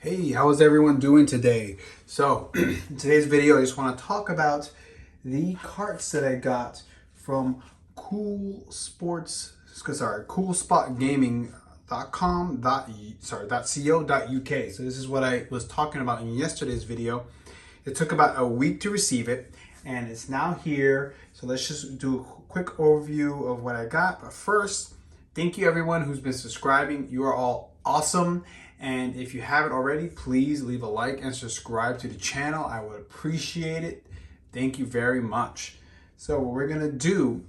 Hey, how is everyone doing today? So, in today's video, I just want to talk about the carts that I got from coolspotgaming.com .co.uk. So this is what I was talking about in yesterday's video. It took about a week to receive it, and it's now here. So let's just do a quick overview of what I got. But first, thank you everyone who's been subscribing. You are all awesome. And if you haven't already, please leave a like and subscribe to the channel. I would appreciate it. Thank you very much. So what we're gonna do,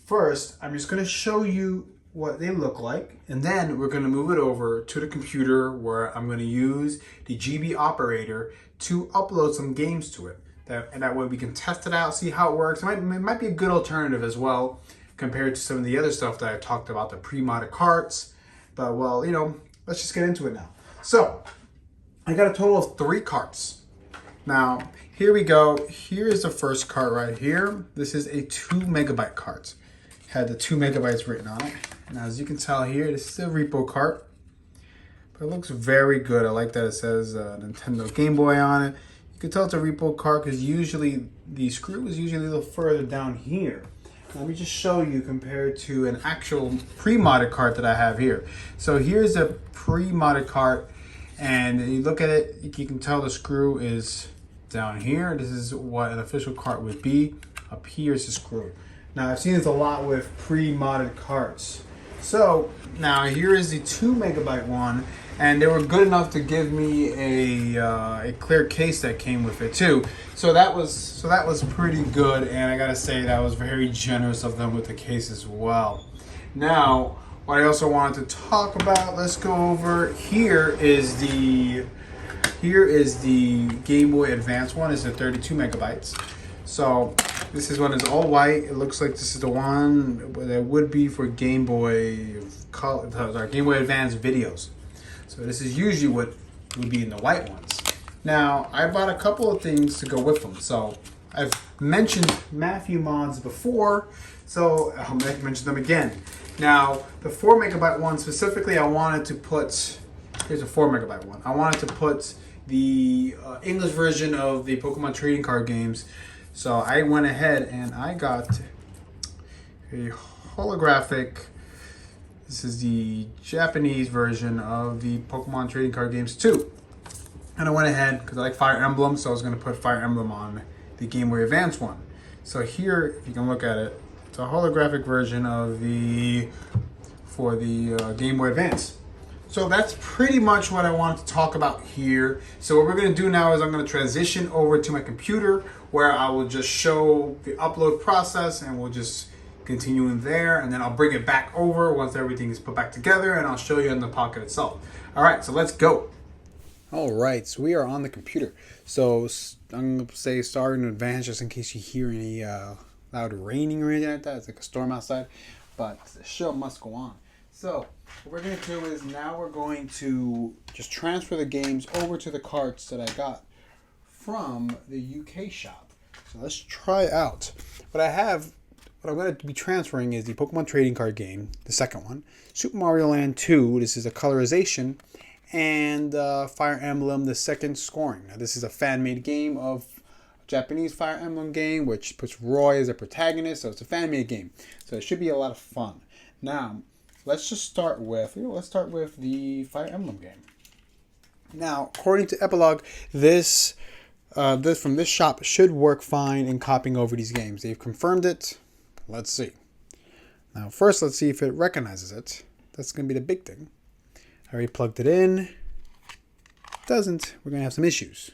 first, I'm just gonna show you what they look like, and then we're gonna move it over to the computer where I'm gonna use the GB operator to upload some games to it. And that way we can test it out, see how it works. It might be a good alternative as well compared to some of the other stuff that I talked about, the pre-modded carts. But well, let's just get into it now. So I got a total of 3 carts. Now, here we go. Here is the first cart right here. This is a 2 megabyte cart. Had the 2 megabytes written on it. Now, as you can tell here, this is a Repro cart. But it looks very good. I like that it says Nintendo Game Boy on it. You can tell it's a Repro cart because usually the screw is usually a little further down here. Let me just show you compared to an actual pre-modded cart that I have here. So here's a pre-modded cart, and you look at it, you can tell the screw is down here. This is what an official cart would be. Up here is the screw. Now I've seen this a lot with pre-modded carts. So now here is the 2 megabyte one, and they were good enough to give me a clear case that came with it too. So that was pretty good, and I gotta say that was very generous of them with the case as well. Now, what I also wanted to talk about, let's go over here is the Game Boy Advance one. It's a 32 megabytes. So this is one is all white. It looks like this is the one that would be for Game Boy Game Boy Advance videos. So this is usually what would be in the white ones. Now, I bought a couple of things to go with them. So I've mentioned Matthewmods before, so I'll mention them again. Now, the 4 megabyte one specifically, I wanted to put, here's a 4 megabyte one. I wanted to put the English version of the Pokemon trading card games. So I went ahead and I got a holographic. This is the Japanese version of the Pokemon trading card games 2. And I went ahead, because I like Fire Emblem, so I was going to put Fire Emblem on the Game Boy Advance one. So here, if you can look at it, it's a holographic version of for the Game Boy Advance. So that's pretty much what I wanted to talk about here. So what we're going to do now is I'm going to transition over to my computer where I will just show the upload process, and we'll just continue in there, and then I'll bring it back over once everything is put back together, and I'll show you in the Pocket itself. All right, so let's go. All right, so we are on the computer. So I'm going to say sorry in advance just in case you hear any loud raining or anything like that. It's like a storm outside, but the show must go on. So what we're going to do is now we're going to just transfer the games over to the carts that I got from the UK shop. So let's try it out. What I'm going to be transferring is the Pokemon Trading Card game, the second one, Super Mario Land 2, this is a colorization, and Fire Emblem, the second scoring. Now this is a fan-made game of a Japanese Fire Emblem game, which puts Roy as a protagonist, so it's a fan-made game. So it should be a lot of fun. Now, let's just start with, the Fire Emblem game. Now, according to Epilogue, this from this shop should work fine in copying over these games. They've confirmed it. Let's see. Now, first, let's see if it recognizes it. That's going to be the big thing. I already plugged it in. It doesn't. We're going to have some issues.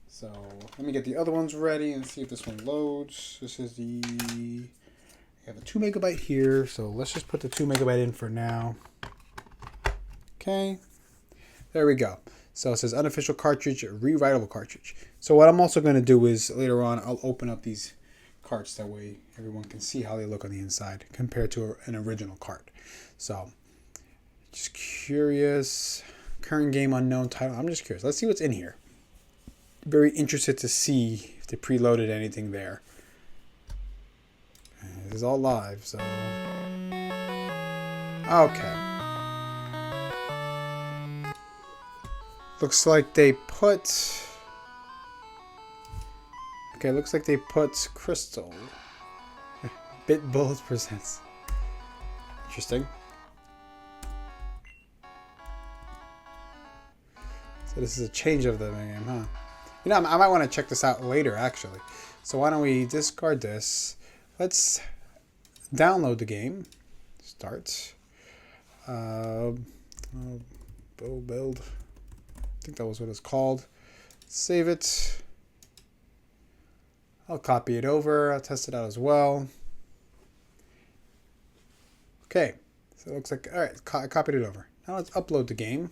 So, let me get the other ones ready and see if this one loads. This is we have a 2 megabyte here. So, let's just put the 2 megabyte in for now. Okay. There we go. So, it says unofficial cartridge, rewritable cartridge. So, what I'm also going to do is later on, I'll open up these carts, that way everyone can see how they look on the inside compared to an original cart. So just curious, current game unknown title. I'm just curious, let's see what's in here. Very interested to see if they preloaded anything there. And this is all live, so okay. Looks like they put... Okay, looks like they put Crystal. Bit Bullets presents. Interesting. So this is a change of the game, huh? You know, I might want to check this out later, actually. So why don't we discard this? Let's download the game. Start. Build. I think that was what it's called. Save it. I'll copy it over. I'll test it out as well. Okay. So it looks like, all right, I copied it over. Now let's upload the game.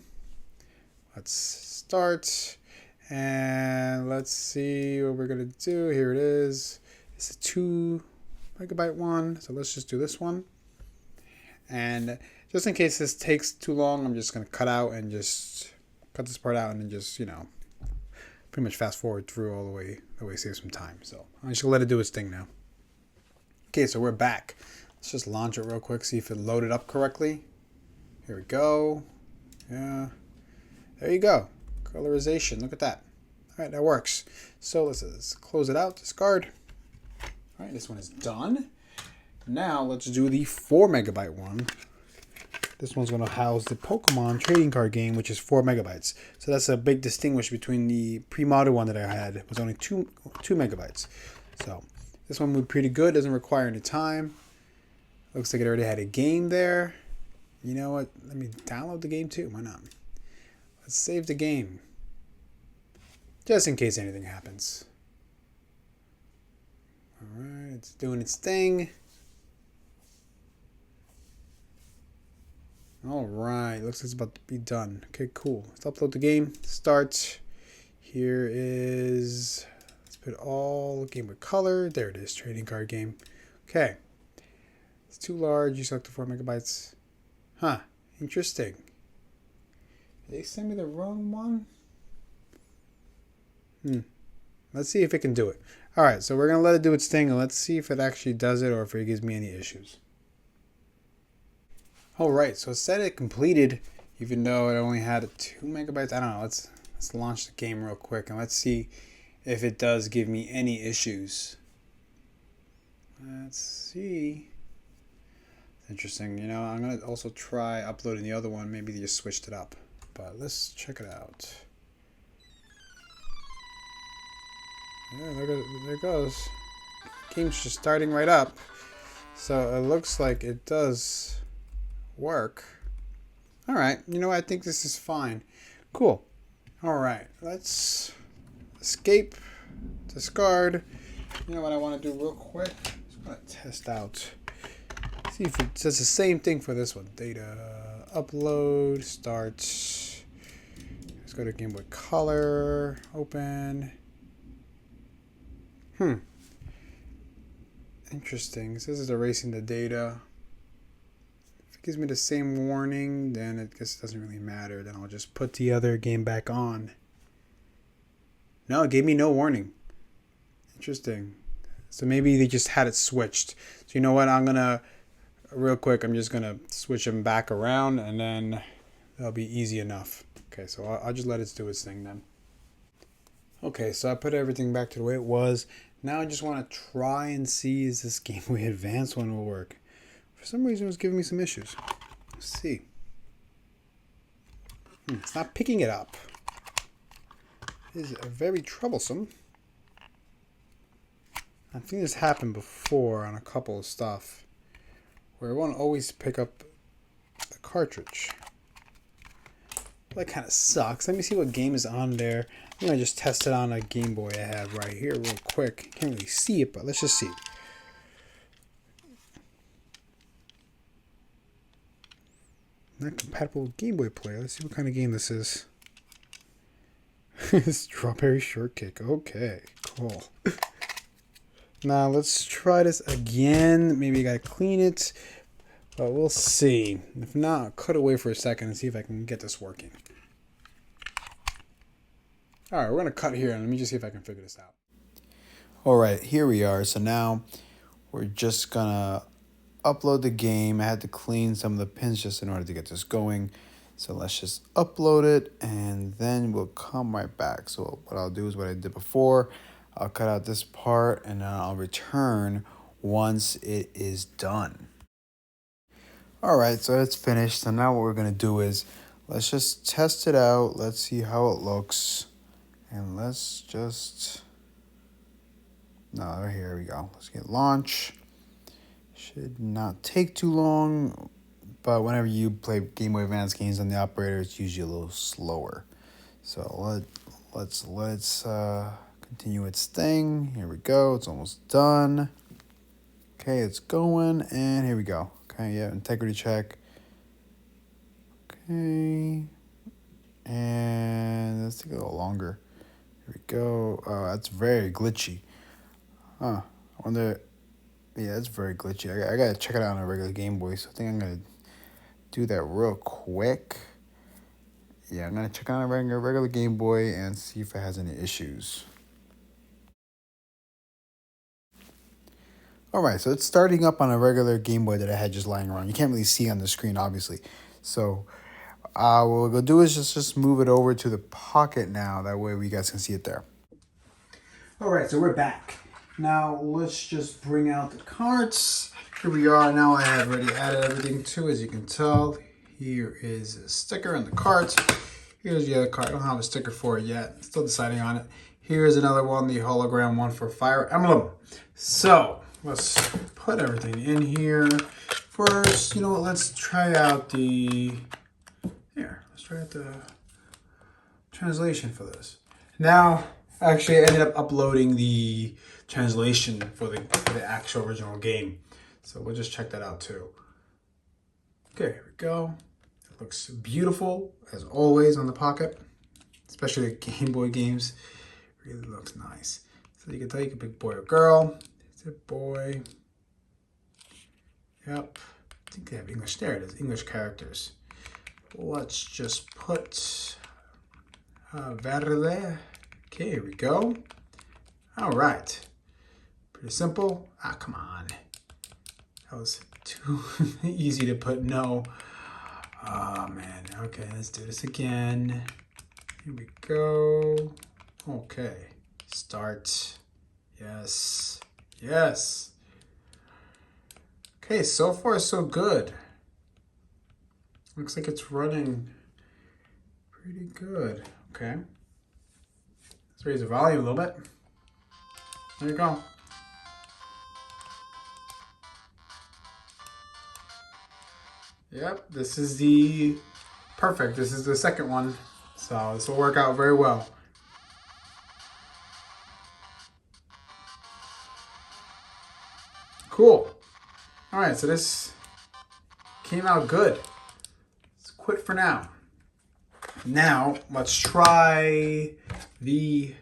Let's start. And let's see what we're going to do. Here it is. It's a 2 megabyte one. So let's just do this one. And just in case this takes too long, I'm just going to cut this part out and then just, you know, pretty much fast forward through all the way, save some time. So I'm just going to let it do its thing now. Okay, so we're back. Let's just launch it real quick, see if it loaded up correctly. Here we go. Yeah. There you go. Colorization. Look at that. All right, that works. So let's close it out. Discard. All right, this one is done. Now let's do the 4 megabyte one. This one's going to house the Pokemon trading card game, which is 4 megabytes. So that's a big distinguish between the pre-modded one that I had. It was only 2 megabytes. So this one moved pretty good. Doesn't require any time. Looks like it already had a game there. You know what? Let me download the game too. Why not? Let's save the game. Just in case anything happens. Alright, it's doing its thing. Alright, looks like it's about to be done. Okay, cool. Let's upload the game. Start. Here is... Let's put all game with color. There it is, trading card game. Okay. It's too large. You select the 4 megabytes. Huh. Interesting. Did they send me the wrong one? Let's see if it can do it. Alright, so we're going to let it do its thing, and let's see if it actually does it or if it gives me any issues. Alright, so it said it completed, even though it only had 2 megabytes. I don't know. Let's launch the game real quick, and let's see if it does give me any issues. Let's see. Interesting. You know, I'm going to also try uploading the other one. Maybe they just switched it up. But let's check it out. Yeah, there it goes. Game's just starting right up. So it looks like it does work. Alright, you know what? I think this is fine. Cool. Alright, let's escape, discard. You know what I want to do real quick? Just going to test out. See if it does the same thing for this one. Data, upload, start. Let's go to Game Boy Color, open. Interesting. This is erasing the data. If it gives me the same warning, then I guess it doesn't really matter. Then I'll just put the other game back on. No, it gave me no warning. Interesting. So maybe they just had it switched. So you know what? I'm just going to switch them back around, and then that'll be easy enough. Okay, so I'll just let it do its thing then. Okay, so I put everything back to the way it was. Now I just want to try and see if this Game Boy Advance one will work. For some reason, it was giving me some issues. Let's see. It's not picking it up. It is very troublesome. I think this happened before on a couple of stuff, where it won't always pick up the cartridge. That kind of sucks. Let me see what game is on there. I'm going to just test it on a Game Boy I have right here real quick. Can't really see it, but let's just see. Not compatible with Game Boy Player. Let's see what kind of game this is. Strawberry Shortcake. Okay, cool. Now let's try this again. Maybe I gotta clean it, but we'll see. If not, I'll cut away for a second and see if I can get this working. Alright, we're gonna cut here and let me just see if I can figure this out. Alright, here we are. So now we're just gonna upload the game. I had to clean some of the pins just in order to get this going. So let's just upload it and then we'll come right back. So what I'll do is what I did before. I'll cut out this part and then I'll return once it is done. All right, so it's finished. So now what we're gonna do is let's just test it out. Let's see how it looks. And let's just, no, here we go. Let's get launch. Should not take too long, but whenever you play Game Boy Advance games on the operator, it's usually a little slower. So let's continue its thing. Here we go. It's almost done. Okay, it's going, and here we go. Okay, yeah, integrity check. Okay, and let's take a little longer. Here we go. Oh, that's very glitchy. Huh, I wonder, yeah, it's very glitchy. I gotta check it out on a regular Game Boy, so I think I'm gonna do that real quick. Yeah, I'm gonna check out a regular Game Boy and see if it has any issues. All right, so it's starting up on a regular Game Boy that I had just lying around. You can't really see on the screen, obviously. So what we're gonna do is just move it over to the pocket now. That way you guys can see it there. All right, so we're back. Now let's just bring out the cards. Here we are. Now I have already added everything to, as you can tell. Here is a sticker on the cards. Here's the other card. I don't have a sticker for it yet. Still deciding on it. Here's another one, the hologram one for Fire Emblem. So let's put everything in here. First, you know what? Let's try out the translation for this. Now, actually, I ended up uploading the translation for the actual original game. So we'll just check that out too. Okay, here we go. It looks beautiful, as always, on the pocket. Especially the Game Boy games. Really looks nice. So you can tell you can pick boy or girl. It's a boy. Yep. I think they have English. There it is, English characters. Let's just put verde. Okay, here we go. All right. Pretty simple. Ah, come on. That was too easy to put no. Oh, man. Okay, let's do this again. Here we go. Okay. Start. Yes. Yes. Okay, so far so good. Looks like it's running pretty good. Okay. Let's raise the volume a little bit. There you go. Yep, this is the perfect. This is the second one. So this will work out very well. Cool. All right, so this came out good. Let's quit for now. Now, let's try the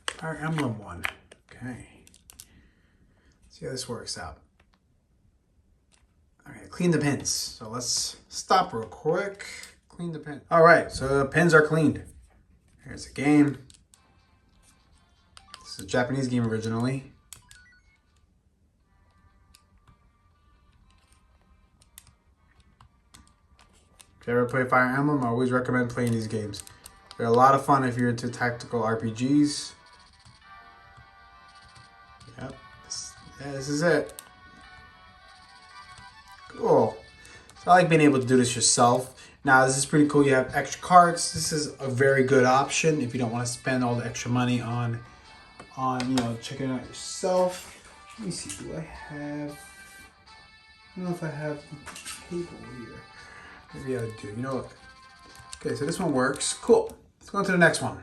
Fire Emblem one. Okay. See how this works out. All right, clean the pins. So let's stop real quick. Clean the pin. All right, so the pins are cleaned. Here's the game. This is a Japanese game originally. If you ever play Fire Emblem, I always recommend playing these games. They're a lot of fun if you're into tactical RPGs. Yep, this is it. Cool. So I like being able to do this yourself. Now this is pretty cool. You have extra cards. This is a very good option if you don't want to spend all the extra money on checking it out yourself. Let me see. Do I have? I don't know if I have cable here. Maybe I do. You know what? Okay, so this one works. Cool. Let's go on to the next one.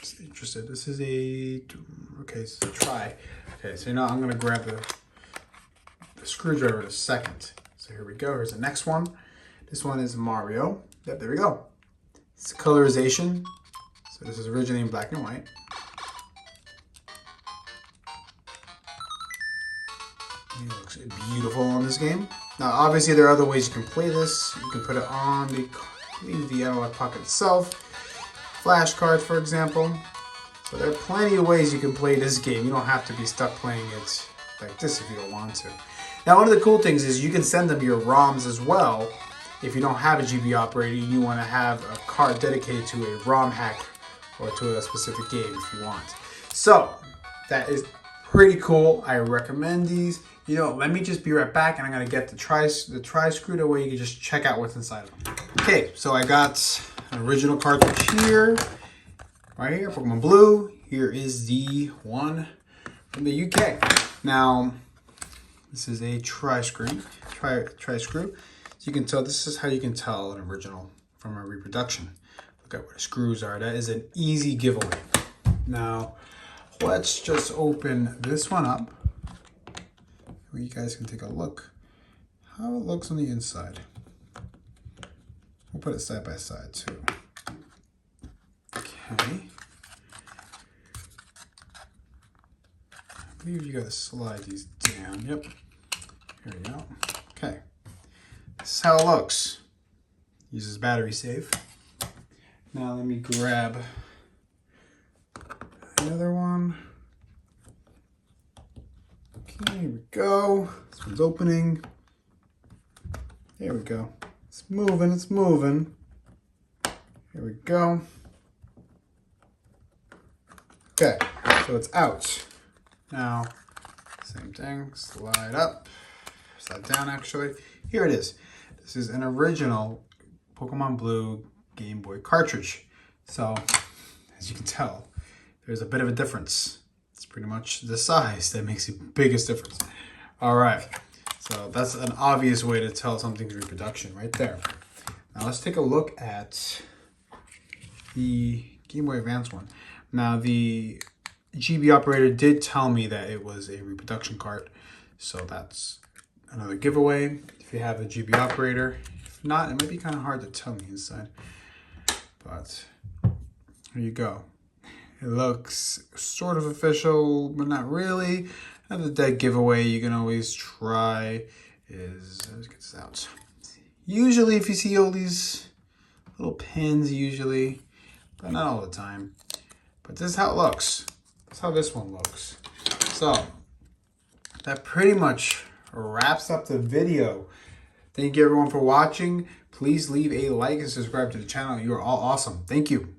Just interested. This is a so try. Okay, so I'm gonna grab the screwdriver in a second. So here we go. Here's the next one. This one is Mario. Yep, there we go. It's colorization. So this is originally in black and white. It looks beautiful on this game. Now, obviously, there are other ways you can play this. You can put it on the Analogue Pocket itself. Flashcards, for example. So there are plenty of ways you can play this game. You don't have to be stuck playing it like this if you don't want to. Now, one of the cool things is you can send them your ROMs as well. if you don't have a GB operator, you want to have a card dedicated to a ROM hack or to a specific game if you want. So that is pretty cool. I recommend these. You know, let me just be right back, and I'm gonna get the tri screw, that way you can just check out what's inside of them. Okay, so I got an original cartridge here, right here, Pokemon Blue. Here is the one from the UK. Now, this is a tri screw. So you can tell, this is how you can tell an original from a reproduction. Look at where the screws are. That is an easy giveaway. Now, let's just open this one up. You guys can take a look how it looks on the inside. We'll put it side by side too. Okay. I believe you gotta slide these down. Yep. Here we go. Okay. This is how it looks. Uses battery safe. Now let me grab another one. Okay, here we go. This one's opening. There we go. It's moving, it's moving. Here we go. Okay, so it's out. Now, same thing, slide up, slide down actually. Here it is. This is an original Pokemon Blue Game Boy cartridge. So, as you can tell, there's a bit of a difference. It's pretty much the size that makes the biggest difference. All right, so that's an obvious way to tell something's reproduction right there. Now let's take a look at the Game Boy Advance one. Now the GB operator did tell me that it was a reproduction cart, so that's another giveaway if you have a GB operator. If not, it might be kind of hard to tell me inside, but here you go. It looks sort of official, but not really. Another dead giveaway you can always try is, let's get this out. Usually if you see all these little pins, usually, but not all the time. But this is how it looks. That's how this one looks. So that pretty much wraps up the video. Thank you everyone for watching. Please leave a like and subscribe to the channel. You are all awesome. Thank you.